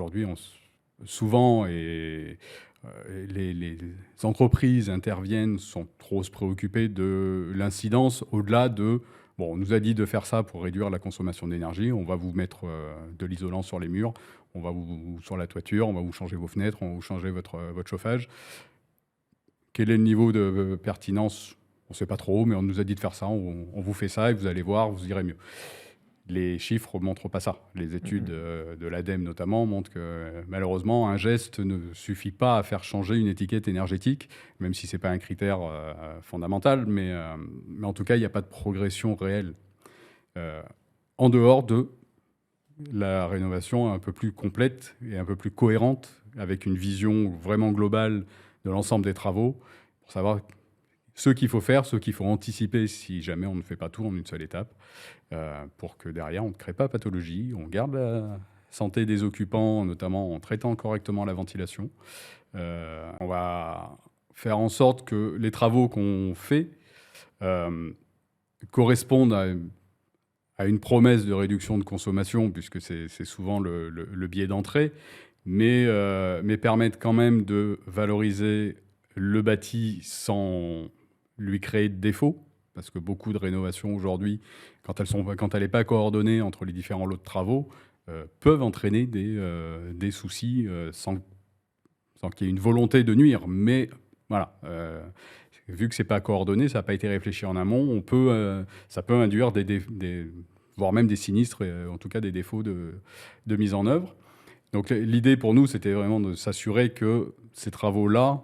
aujourd'hui, souvent, les entreprises interviennent sans trop se préoccuper de l'incidence au-delà de bon, on nous a dit de faire ça pour réduire la consommation d'énergie, on va vous mettre de l'isolant sur les murs, on va sur la toiture, on va vous changer vos fenêtres, on va vous changer votre chauffage. Quel est le niveau de pertinence? On ne sait pas trop, mais on nous a dit de faire ça, on vous fait ça et vous allez voir, vous irez mieux. Les chiffres ne montrent pas ça. Les études de l'ADEME notamment montrent que malheureusement, un geste ne suffit pas à faire changer une étiquette énergétique, même si ce n'est pas un critère fondamental, mais en tout cas, il n'y a pas de progression réelle. En dehors de la rénovation un peu plus complète et un peu plus cohérente, avec une vision vraiment globale de l'ensemble des travaux, pour savoir ce qu'il faut faire, ce qu'il faut anticiper si jamais on ne fait pas tout en une seule étape, pour que derrière on ne crée pas pathologie, on garde la santé des occupants, notamment en traitant correctement la ventilation. On va faire en sorte que les travaux qu'on fait correspondent à une promesse de réduction de consommation, puisque c'est souvent le biais d'entrée, mais permettent quand même de valoriser le bâti sans lui créer de défauts, parce que beaucoup de rénovations aujourd'hui, quand elle n'est pas coordonnée entre les différents lots de travaux, peuvent entraîner des soucis sans qu'il y ait une volonté de nuire. Mais voilà, vu que ce n'est pas coordonné, ça n'a pas été réfléchi en amont, ça peut induire voire même des sinistres, en tout cas des défauts de mise en œuvre. Donc l'idée pour nous, c'était vraiment de s'assurer que ces travaux-là,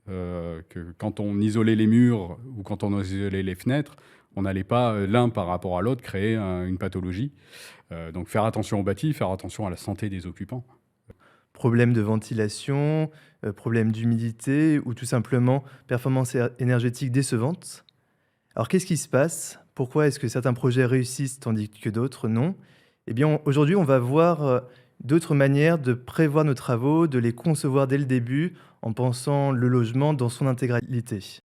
que quand on isolait les murs ou quand on isolait les fenêtres, on n'allait pas l'un par rapport à l'autre créer une pathologie. Donc faire attention au bâti, faire attention à la santé des occupants. Problème de ventilation, problème d'humidité ou tout simplement performance énergétique décevante. Alors qu'est-ce qui se passe? Pourquoi est-ce que certains projets réussissent tandis que d'autres non? Eh bien, aujourd'hui, on va voir d'autres manières de prévoir nos travaux, de les concevoir dès le début en pensant le logement dans son intégralité.